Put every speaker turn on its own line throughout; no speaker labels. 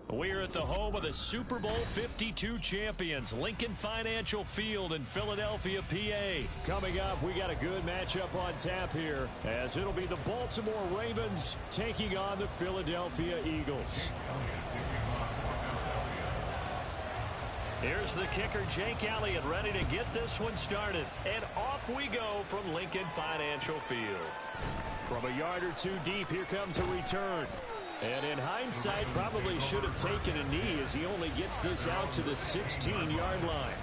We're at the home of the Super Bowl 52 champions, Lincoln Financial Field in Philadelphia, PA. Coming up, we got a good matchup on tap here, as it'll be the Baltimore Ravens taking on the Philadelphia Eagles. Here's the kicker, Jake Elliott, ready to get this one started. And off we go from Lincoln Financial Field. From a yard or two deep, here comes a return. And in hindsight, probably should have taken a knee as he only gets this out to the 16-yard line.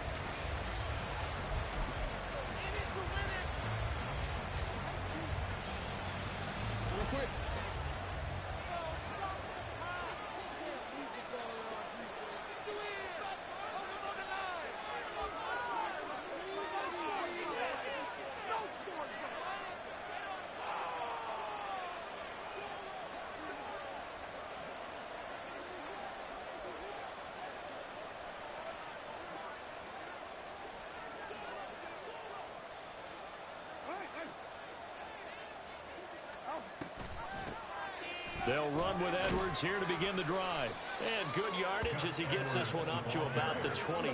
They'll run with Edwards here to begin the drive. And good yardage as he gets this one up to about the 23.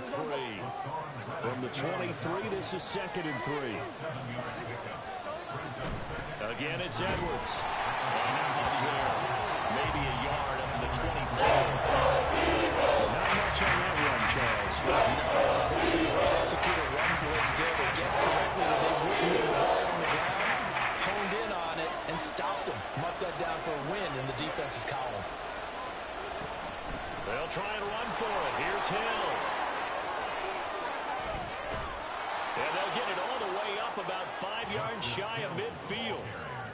From the 23, this is 2nd and 3. Again, it's Edwards. And not much there. Maybe a yard up to the 24. Not much on that run, Charles.
No, that's exactly right. Execute a run blitz there. They guessed correctly that they wouldn't move the ball on the ground. Honed in on it and stopped him. Marked that down for a win in the defense's column.
They'll try and run for it. Here's Hill. And they'll get it all the way up about 5 yards shy of midfield.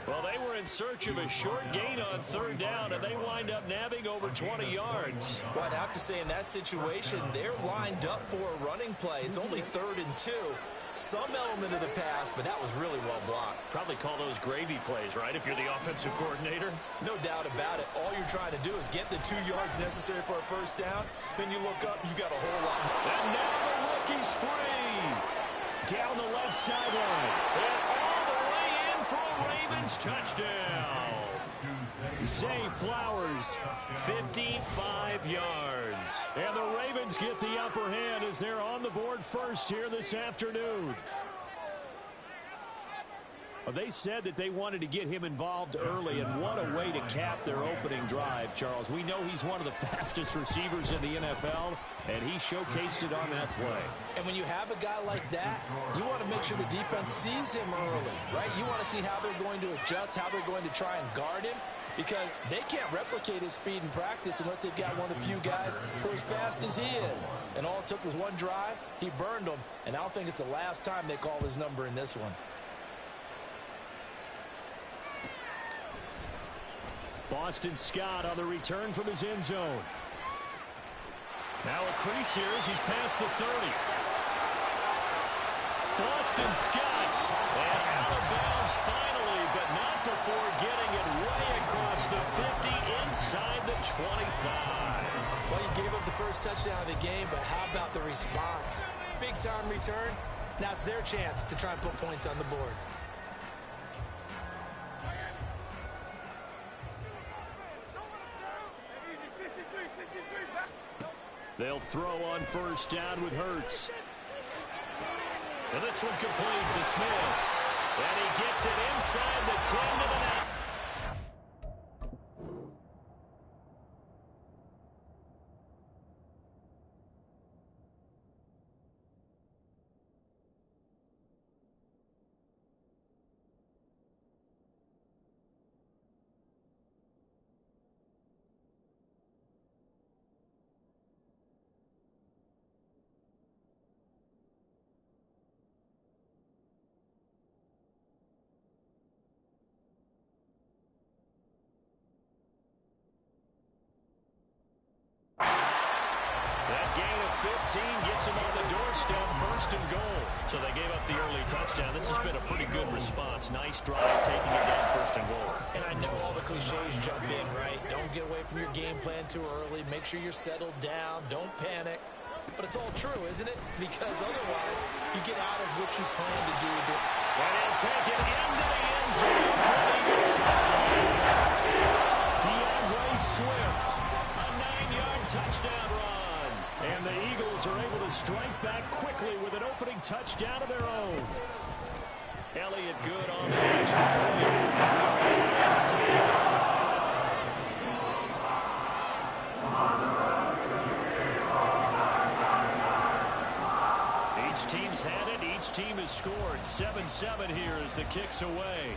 Well, they were in search of a short gain on 3rd down, and they wind up nabbing over 20 yards.
Well, I'd have to say in that situation, they're lined up for a running play. It's only 3rd and 2. Some element of the pass, but that was really well blocked.
Probably call those gravy plays, right, if you're the offensive coordinator?
No doubt about it. All you're trying to do is get the 2 yards necessary for a 1st down. Then you look up, you got a whole lot more.
And now the rookie's free. Down the left sideline. And all the way in for a Ravens touchdown. Zay Flowers, 55 yards. And the Ravens get the upper hand as they're on the board first here this afternoon. Well, they said that they wanted to get him involved early, and what a way to cap their opening drive, Charles. We know he's one of the fastest receivers in the NFL, and he showcased it on that play.
And when you have a guy like that, you want to make sure the defense sees him early, right? You want to see how they're going to adjust, how they're going to try and guard him, because they can't replicate his speed in practice unless they've got one of the few guys who are as fast as he is. And all it took was one drive. He burned them, and I don't think it's the last time they call his number in this one.
Boston Scott on the return from his end zone. Now a crease here as he's past the 30. Boston Scott. And out of bounds finally, but not before getting it way across the 50 inside the 25.
Well, you gave up the first touchdown of the game, but how about the response? Big-time return. Now it's their chance to try and put points on the board.
They'll throw on 1st down with Hurts. And this one complete to Smith. And he gets it inside the 10 to the 9. That gain of 15 gets him on the doorstep, 1st and goal. So they gave up the early touchdown. This has been a pretty good response. Nice drive, taking it down 1st and goal.
And I know all the cliches jump in, right? Don't get away from your game plan too early. Make sure you're settled down. Don't panic. But it's all true, isn't it? Because otherwise, you get out of what you plan to do.
And he'll take it into the end zone for the Eagles touchdown. DeAndre Swift, a 9-yard Ravens are able to strike back quickly with an opening touchdown of their own. Elliott good on the extra point. Each team's had it. Each team has scored. 7-7 here as the kick's away.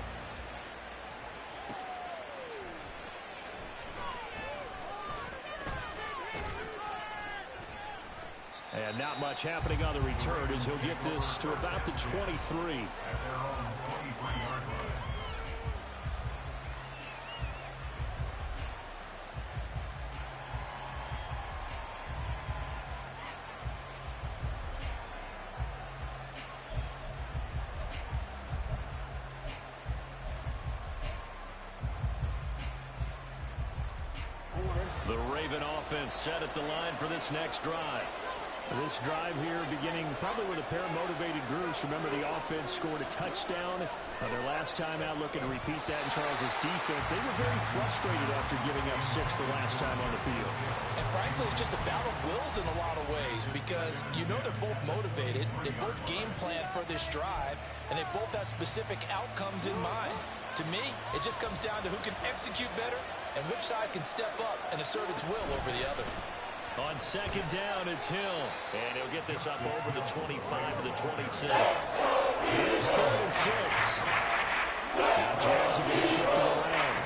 And not much happening on the return as he'll get this to about the 23. The Raven offense set at the line for this next drive. This drive here beginning probably with a pair of motivated groups. Remember, the offense scored a touchdown their last time out, looking to repeat that in Charles' defense. They were very frustrated after giving up 6 the last time on the field.
And frankly, it's just a battle of wills in a lot of ways because you know they're both motivated. They both game plan for this drive, and they both have specific outcomes in mind. To me, it just comes down to who can execute better and which side can step up and assert its will over the other.
On second down, it's Hill. And he'll get this up over the 25 to the 26. Here's 3rd and 6. Now Jackson will shift it around.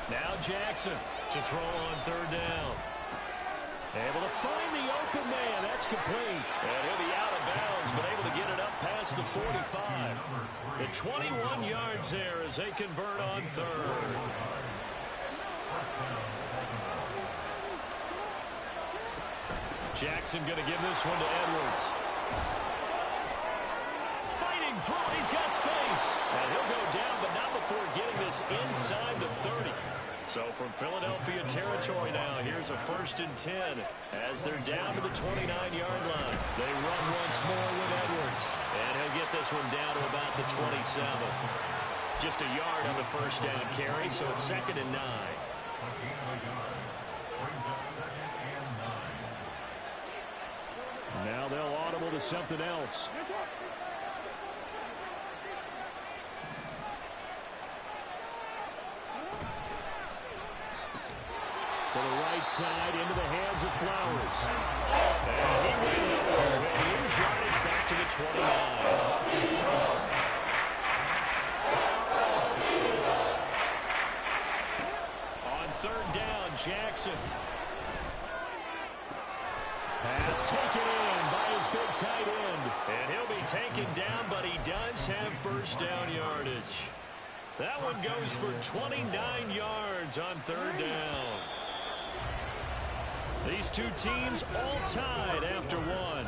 Now Jackson to throw on 3rd down. Able to find the open man. That's complete. And he'll be out of bounds, but able to get it up past the 45. The 21 yards there as they convert on 3rd. Jackson going to give this one to Edwards. Fighting through. He's got space. And he'll go down, but not before getting this inside the 30. So from Philadelphia territory now, here's a 1st and 10 as they're down to the 29-yard line. They run once more with Edwards, and he'll get this one down to about the 27. Just a yard on the 1st down carry, so it's 2nd and 9. Now they'll audible to something else. To the right side, into the hands of Flowers. And he went nowhere. And here's yardage back to the 29. On 3rd down, Jackson. Pass taken in by his big tight end. And he'll be taken down, but he does have 1st down yardage. That one goes for 29 yards on 3rd down. These two teams all tied after one.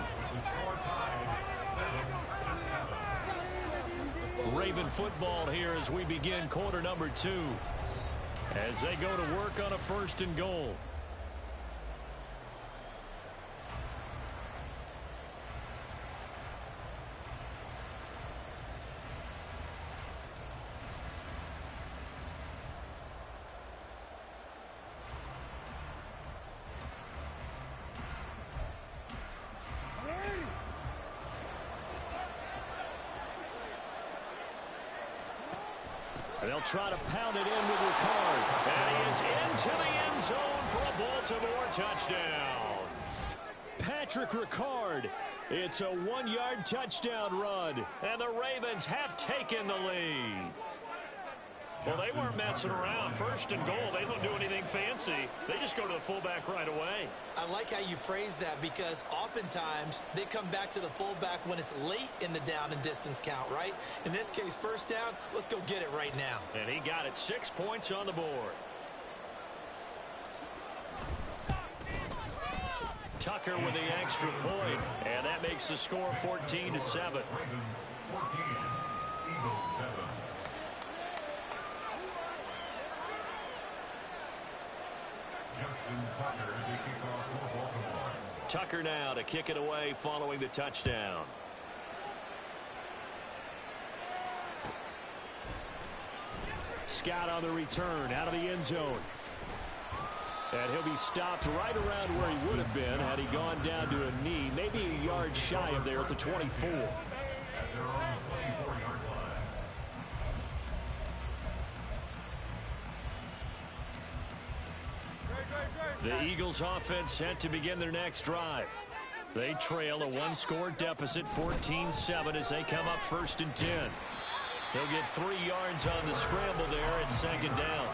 Raven football here as we begin quarter number 2. As they go to work on a 1st and goal. They'll try to pound it in with Ricard. And he is into the end zone for a Baltimore touchdown. Patrick Ricard. It's a 1-yard touchdown run. And the Ravens have taken the lead. Well, they weren't messing around. 1st and goal. They don't do anything fancy. They just go to the fullback right away.
I like how you phrase that because oftentimes they come back to the fullback when it's late in the down and distance count, right? In this case, 1st down, let's go get it right now.
And he got it. 6 points on the board. Tucker with the extra point. And that makes the score 14-7. Tucker now to kick it away following the touchdown. Scott on the return out of the end zone. And he'll be stopped right around where he would have been had he gone down to a knee, maybe a yard shy of there at the 24. The Eagles offense set to begin their next drive. They trail a one-score deficit, 14-7, as they come up 1st and 10. They'll get 3 yards on the scramble there at 2nd down.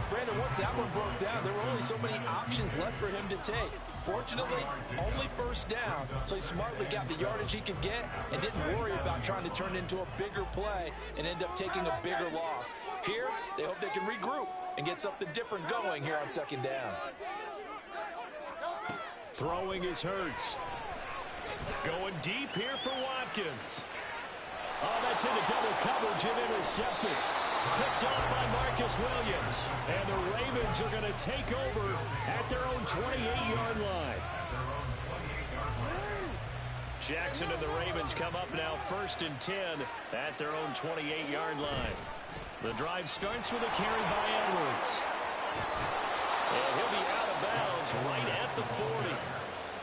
Brandon, once that one broke down, there were only so many options left for him to take. Fortunately, only 1st down, so he smartly got the yardage he could get and didn't worry about trying to turn it into a bigger play and end up taking a bigger loss. Here, they hope they can regroup and get something different going here on 2nd down.
Throwing is Hurts. Going deep here for Watkins. Oh, that's into double coverage and intercepted. Picked off by Marcus Williams. And the Ravens are going to take over at their own 28-yard line. Jackson and the Ravens come up now 1st and 10 at their own 28-yard line. The drive starts with a carry by Edwards. And he'll be out of bounds right at the 40.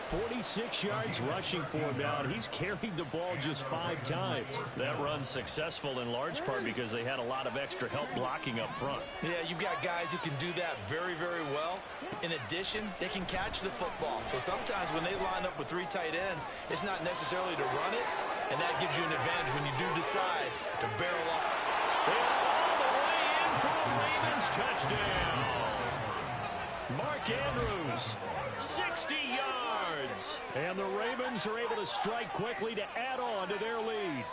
46 yards rushing for him now, and he's carried the ball just 5 times. That run's successful in large part because they had a lot of extra help blocking up front.
Yeah, you've got guys who can do that very, very well. In addition, they can catch the football. So sometimes when they line up with 3 tight ends, it's not necessarily to run it, and that gives you an advantage when you do decide to barrel up.
And all the way in for a Ravens touchdown. Mark Andrews, 60 yards. And the Ravens are able to strike quickly to add on to their lead.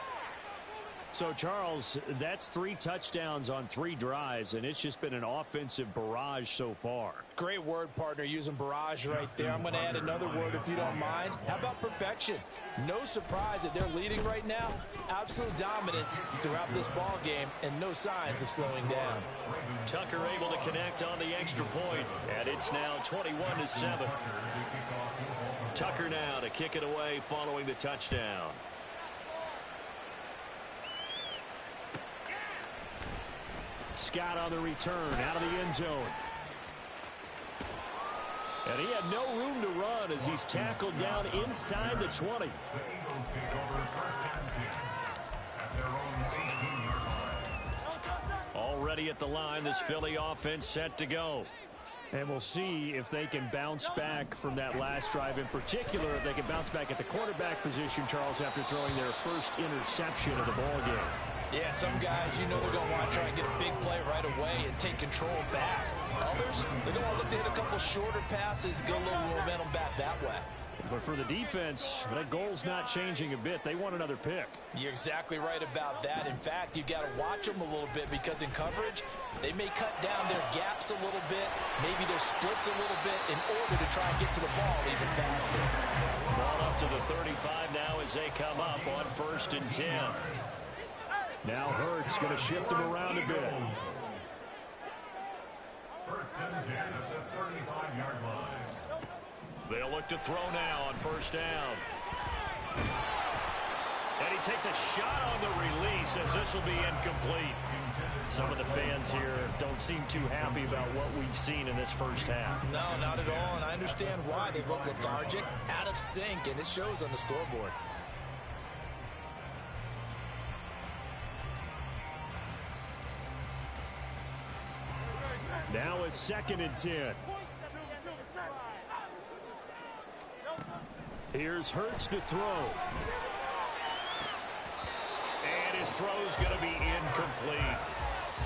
So, Charles, that's 3 touchdowns on 3 drives, and it's just been an offensive barrage so far.
Great word, partner, using barrage right there. I'm going to add another word if you don't mind. How about perfection? No surprise that they're leading right now. Absolute dominance throughout this ball game and no signs of slowing down.
Tucker able to connect on the extra point, and it's now 21-7. Tucker now to kick it away following the touchdown. Scott on the return out of the end zone. And he had no room to run as he's tackled down inside the 20. Already at the line, this Philly offense set to go. And we'll see if they can bounce back from that last drive. In particular, if they can bounce back at the quarterback position, Charles, after throwing their first interception of the ball game.
Yeah, some guys, you know they're going to want to try and get a big play right away and take control back. Others, they're going to look to hit a couple shorter passes, get a little momentum back that way.
But for the defense, that goal's not changing a bit. They want another pick.
You're exactly right about that. In fact, you've got to watch them a little bit because in coverage, they may cut down their gaps a little bit, maybe their splits a little bit in order to try and get to the ball even faster.
Ball up to the 35 now as they come up on 1st and 10. Now Hurts going to shift him around a bit.
1st and 10 at the 35-yard line.
They'll look to throw now on 1st down. And he takes a shot on the release as this will be incomplete. Some of the fans here don't seem too happy about what we've seen in this first half.
No, not at all, and I understand why. They look lethargic, out of sync, and it shows on the scoreboard.
Now it's 2nd and 10. Here's Hurts to throw. And his throw's going to be incomplete.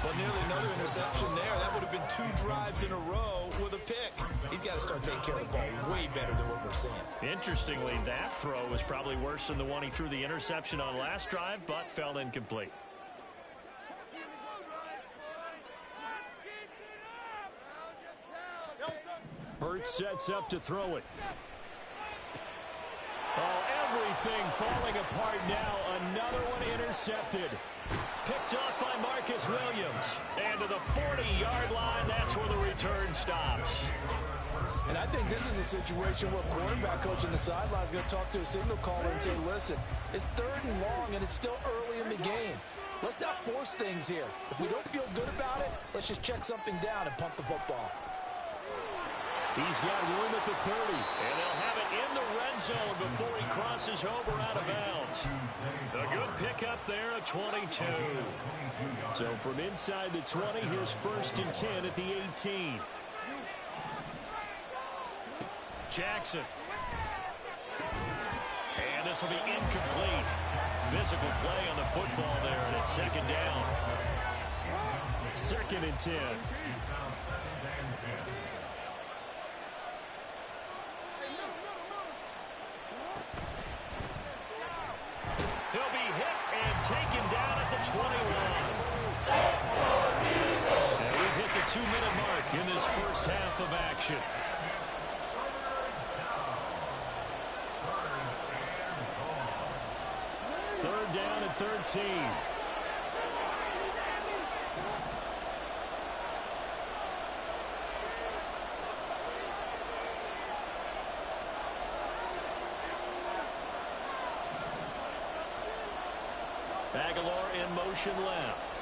Well, nearly another interception there. That would have been 2 drives in a row with a pick. He's got to start taking care of the ball way better than what we're seeing.
Interestingly, that throw was probably worse than the one he threw the interception on last drive, but fell incomplete. Hurts sets up to throw it. Oh, everything falling apart now. Another one intercepted. Picked off by Marcus Williams. And to the 40-yard line, that's where the return stops.
And I think this is a situation where quarterback coach on the sideline is going to talk to a signal caller and say, listen, it's 3rd and long, and it's still early in the game. Let's not force things here. If we don't feel good about it, let's just check something down and pump the football.
He's got room at the 30, and they'll have it in the red zone before he crosses over out of bounds. A good pickup there, a 22. So from inside the 20, here's 1st and 10 at the 18. Jackson. And this will be incomplete. Physical play on the football there, and it's 2nd down. 2nd and 10. He'll be hit and taken down at the 21. And we've hit the 2-minute mark in this first half of action. 3rd down and 13. Aguilar in motion left.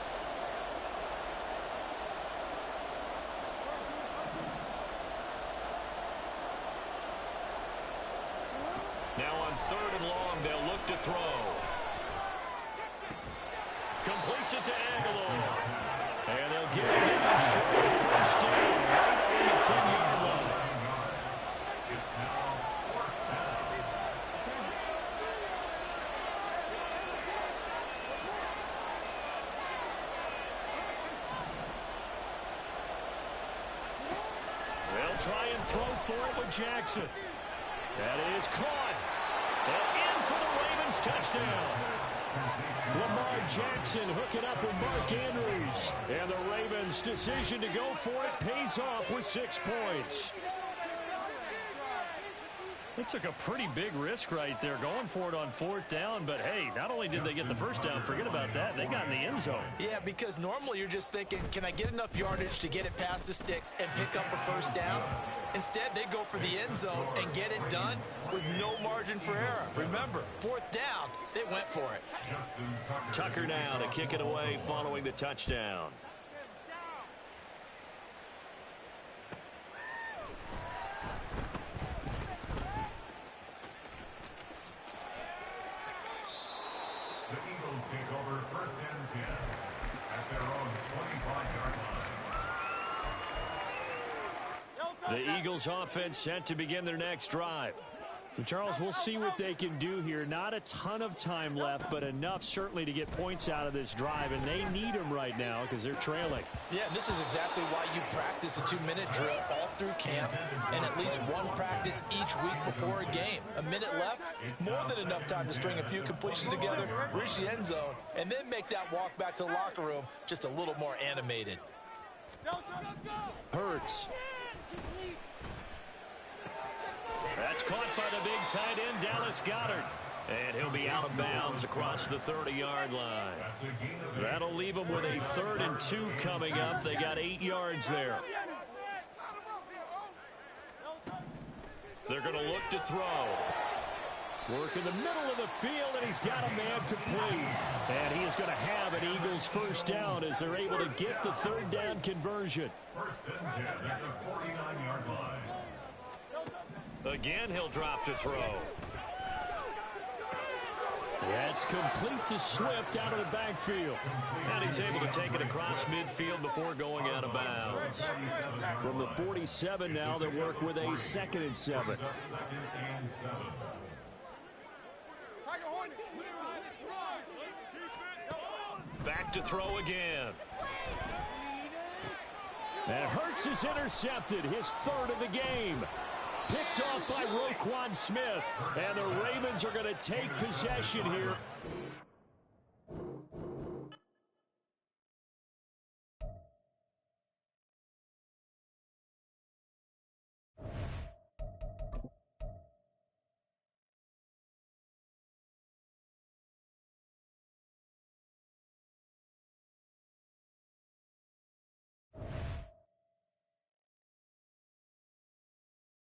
Now on 3rd and long, they'll look to throw. Completes it to Aguilar. And they'll get it down short of 1st down, right on the 10-yard line. They'll try and throw for it with Jackson. That is caught. And in for the Ravens touchdown. Lamar Jackson hooking up with Mark Andrews. And the Ravens' decision to go for it pays off with 6 points. They took a pretty big risk right there going for it on 4th down. But, hey, not only did they get the 1st down, forget about that, they got in the end zone.
Yeah, because normally you're just thinking, can I get enough yardage to get it past the sticks and pick up a 1st down? Instead, they go for the end zone and get it done with no margin for error. Remember, 4th down, they went for it.
Tucker now to kick it away following the touchdown.
The Eagles take over 1st and 10 at their own 25-yard line.
The Eagles offense set to begin their next drive. Charles, we'll see what they can do here. Not a ton of time left, but enough certainly to get points out of this drive, and they need them right now because they're trailing.
Yeah, this is exactly why you practice a 2-minute drill all through camp and at least one practice each week before a game. A minute left, more than enough time to string a few completions together, reach the end zone, and then make that walk back to the locker room just a little more animated.
Hurts. That's caught by the big tight end, Dallas Goedert. And he'll be out of bounds across the 30-yard line. That'll leave them with a 3rd and 2 coming up. They got 8 yards there. They're going to look to throw. Work in the middle of the field, and he's got a man complete. And he is going to have an Eagles 1st down as they're able to get the 3rd down conversion.
1st and 10 at the 49-yard line.
Again, he'll drop to throw. That's complete to Swift out of the backfield. And he's able to take it across midfield before going out of bounds. From the 47 now, they work with a 2nd and 7. Back to throw again. And Hurts is intercepted, his 3rd of the game. Picked off by Roquan Smith. And the Ravens are going to take possession here